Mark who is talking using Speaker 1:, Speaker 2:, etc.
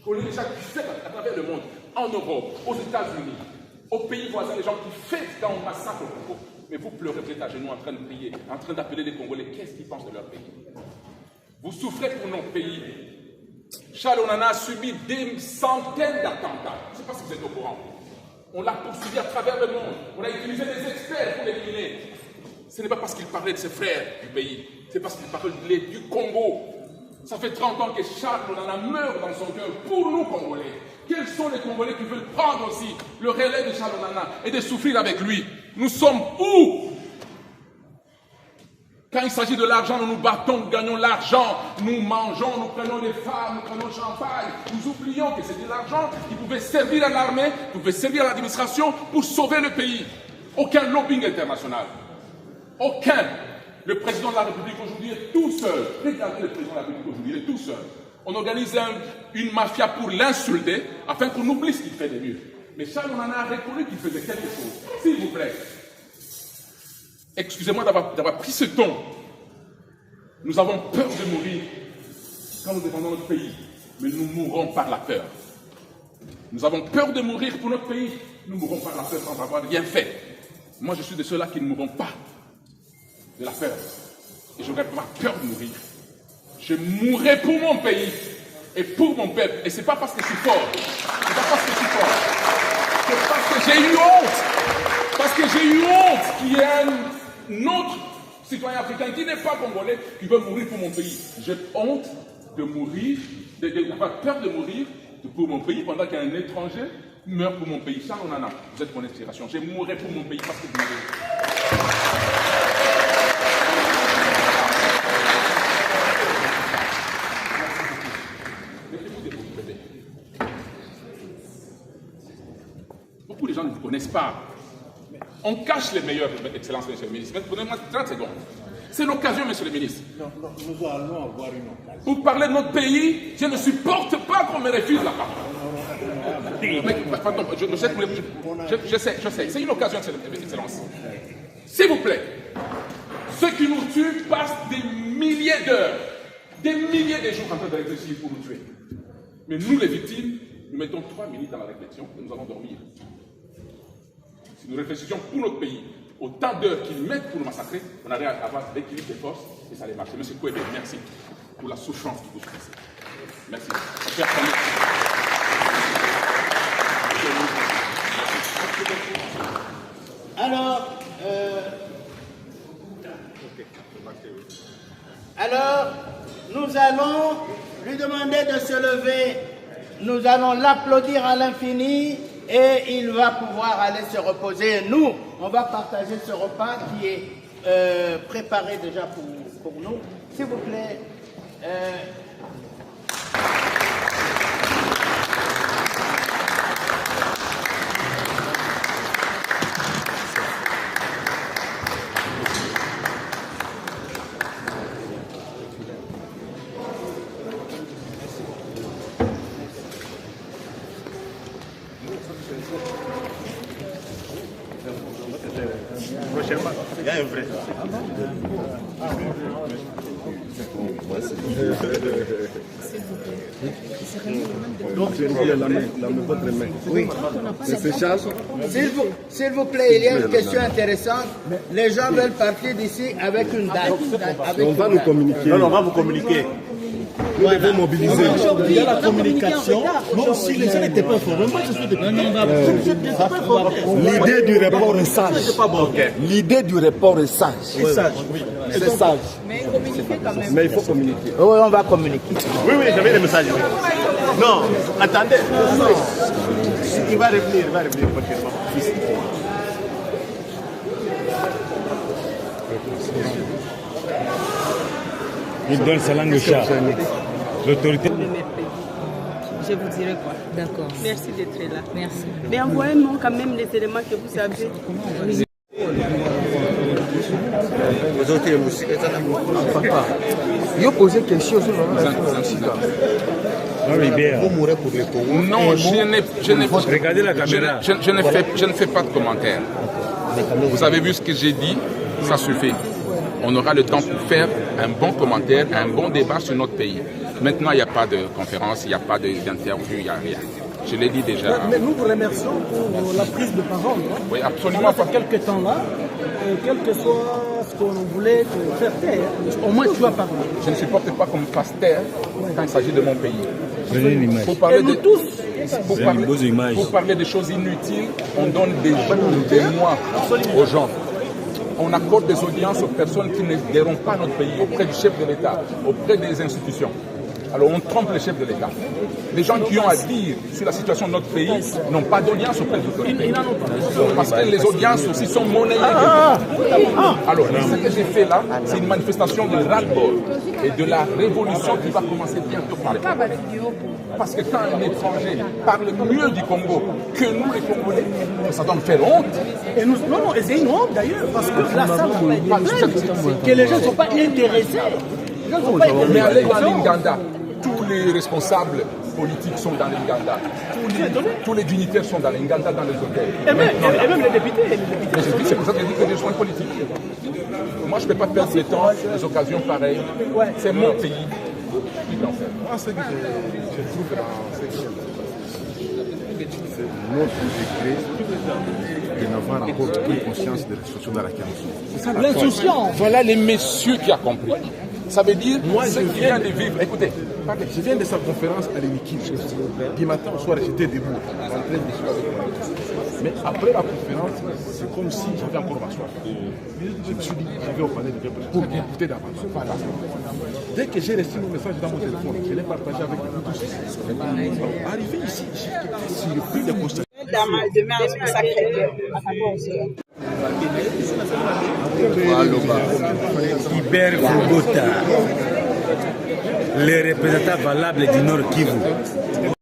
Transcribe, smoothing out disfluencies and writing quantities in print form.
Speaker 1: Je connais des gens qui fêtent à travers le monde, en Europe, aux États-Unis, aux pays voisins, des gens qui fêtent quand on massacre le Congo. Mais vous pleurez, vous êtes à genoux en train de prier, en train d'appeler les Congolais. Qu'est-ce qu'ils pensent de leur pays? Vous souffrez pour nos pays. Charles Onana a subi des centaines d'attentats. Je ne sais pas si vous êtes au courant. On l'a poursuivi à travers le monde. On a utilisé des experts pour l'éliminer. Ce n'est pas parce qu'il parlait de ses frères du pays. C'est parce qu'il parlait du Congo. Ça fait 30 ans que Charles Onana meurt dans son cœur pour nous, Congolais. Quels sont les Congolais qui veulent prendre aussi le relais de Charles Onana et de souffrir avec lui? Nous sommes où? Quand il s'agit de l'argent, nous nous battons, nous gagnons l'argent, nous mangeons, nous prenons des femmes, nous prenons le champagne. Nous oublions que c'était de l'argent qui pouvait servir à l'armée, qui pouvait servir à l'administration pour sauver le pays. Aucun lobbying international. Aucun. Le président de la République aujourd'hui est tout seul. Regardez le président de la République aujourd'hui, il est tout seul. On organise une mafia pour l'insulter afin qu'on oublie ce qu'il fait de mieux. Mais Charles Onana a reconnu qu'il faisait quelque chose. S'il vous plaît. Excusez-moi d'avoir pris ce ton. Nous avons peur de mourir quand nous défendons notre pays, mais nous mourrons par la peur. Nous avons peur de mourir pour notre pays, nous mourrons par la peur sans avoir rien fait. Moi, je suis de ceux-là qui ne mourront pas de la peur. Et je n'aurais pas peur de mourir. Je mourrai pour mon pays et pour mon peuple. Et ce n'est pas parce que je suis fort. C'est pas parce que je suis fort. C'est parce que j'ai eu honte. Parce que j'ai eu honte qu'il y ait un autre citoyen africain qui n'est pas congolais qui veut mourir pour mon pays. J'ai honte de mourir, d'avoir peur de mourir pour mon pays pendant qu'un étranger meurt pour mon pays. Charles Onana, vous êtes mon inspiration. Je mourrai pour mon pays parce que vous m'avez. Beaucoup de gens ne vous connaissent pas. On cache les meilleurs, Excellence, Monsieur le ministre. Donnez-moi 30 secondes. C'est l'occasion, Monsieur le ministre.
Speaker 2: Non, nous allons avoir une occasion.
Speaker 1: Pour parler de notre pays, je ne supporte pas qu'on me refuse la parole. Mais, pardon, je sais. C'est une occasion, Excellence. S'il vous plaît, ceux qui nous tuent passent des milliers d'heures, des milliers de jours en train de réfléchir pour nous tuer. Mais nous, les victimes, nous mettons 3 minutes dans la réflexion et nous allons dormir. Si nous réfléchissions pour notre pays, autant d'heures qu'ils mettent pour nous massacrer, on arrive à avoir l'équilibre des forces et ça allait marcher. Monsieur Kouébé, merci pour la souffrance que vous connaissez. Merci.
Speaker 3: Alors, nous allons lui demander de se lever. Nous allons l'applaudir à l'infini et il va pouvoir aller se reposer. Nous, on va partager ce repas qui est préparé déjà pour nous. S'il vous plaît.
Speaker 2: Il y a un vrai.
Speaker 4: Donc, votre main.
Speaker 3: Oui.
Speaker 4: C'est Charles.
Speaker 3: S'il vous plaît, il y a une question intéressante. Les gens veulent partir d'ici avec une date.
Speaker 4: On va nous communiquer.
Speaker 2: Non, on va vous communiquer.
Speaker 4: Nous devons mobiliser.
Speaker 2: Il y a la communication. Moi aussi, les gens n'étaient pas informés. Moi, je suis
Speaker 4: L'idée du report est sage. L'idée du report est sage.
Speaker 2: C'est sage, oui.
Speaker 4: C'est sage.
Speaker 5: Mais communiquer quand même.
Speaker 4: Mais il faut communiquer.
Speaker 3: Oui, on va communiquer.
Speaker 2: Oui, j'avais les messages. Non, attendez. Il va revenir, prochainement.
Speaker 6: Il donne sa langue au chat. L'autorité.
Speaker 5: Je vous dirai quoi.
Speaker 7: D'accord.
Speaker 5: Merci d'être là.
Speaker 7: Merci.
Speaker 5: Mais envoyez-moi quand même les éléments que vous savez.
Speaker 4: Il a posé quelque chose.
Speaker 2: Vous mourrez pour les Congo.
Speaker 1: Non,
Speaker 6: Regardez la caméra.
Speaker 1: je ne fais pas de commentaires. Vous avez vu ce que j'ai dit, ça suffit. On aura le temps pour faire un bon commentaire, un bon débat sur notre pays. Maintenant, il n'y a pas de conférence, il n'y a pas d'interview, il n'y a rien. Je l'ai dit déjà.
Speaker 7: Mais nous vous remercions pour la prise de parole. Hein.
Speaker 1: Oui, absolument.
Speaker 7: Pendant quelques temps-là, quel que soit ce qu'on voulait te faire taire, au moins tu as parlé.
Speaker 1: Je ne supporte pas qu'on me fasse taire quand il s'agit de mon pays.
Speaker 6: Prenez une image.
Speaker 1: Pour parler
Speaker 7: Et nous tous.
Speaker 1: pour parler de choses inutiles, on donne des jours, des mois aux gens. On accorde des audiences aux personnes qui ne n'aideront pas notre pays, auprès du chef de l'État, auprès des institutions. Alors on trompe le chef de l'État. Les gens qui ont à dire sur la situation de notre pays n'ont pas d'audience auprès de l'autorité. Parce que les audiences aussi sont monnayées. Alors ce que j'ai fait là, c'est une manifestation de ras-le-bol et de la révolution qui va commencer bientôt par le Congo. Parce que quand un étranger parle mieux du Congo que nous les Congolais, ça doit me faire honte.
Speaker 7: Et nous, non, et c'est une honte d'ailleurs, parce que la salle n'a pas été plainte, que les gens ne sont pas intéressés. Les gens ne sont pas intéressés.
Speaker 1: Mais allez dans l'Inganda, tous les responsables politiques sont dans l'Inganda. Tous les dignitaires sont dans l'Inganda, dans les hôtels.
Speaker 7: Et même les députés.
Speaker 1: C'est pour ça que je dis que je suis politique. Moi, je ne peux pas perdre le temps, des occasions pareilles. C'est mon pays.
Speaker 2: Moi, ce que je trouve dans ce qui c'est notre degré de n'avoir encore pris conscience de la situation dans laquelle nous sommes.
Speaker 7: L'insouciance.
Speaker 1: Voilà les messieurs qui ont compris. Ça veut dire, moi, je viens de vivre. Écoutez,
Speaker 2: je viens de sa conférence à l'Unikin. Du matin au soir, j'étais debout, en train de discuter avec moi. Mais après la conférence, c'est comme si j'avais encore ma soif. Je me suis dit, je vais au palais de Peuple pour écouter davantage. Dès que j'ai reçu mon message dans mon téléphone, je l'ai partagé avec vous tous. Arrivé ici, j'étais surpris de constater.
Speaker 5: Demain, à Sacré-Cœur, à 14h.
Speaker 6: Hubert Fougota, le représentant valable du Nord Kivu.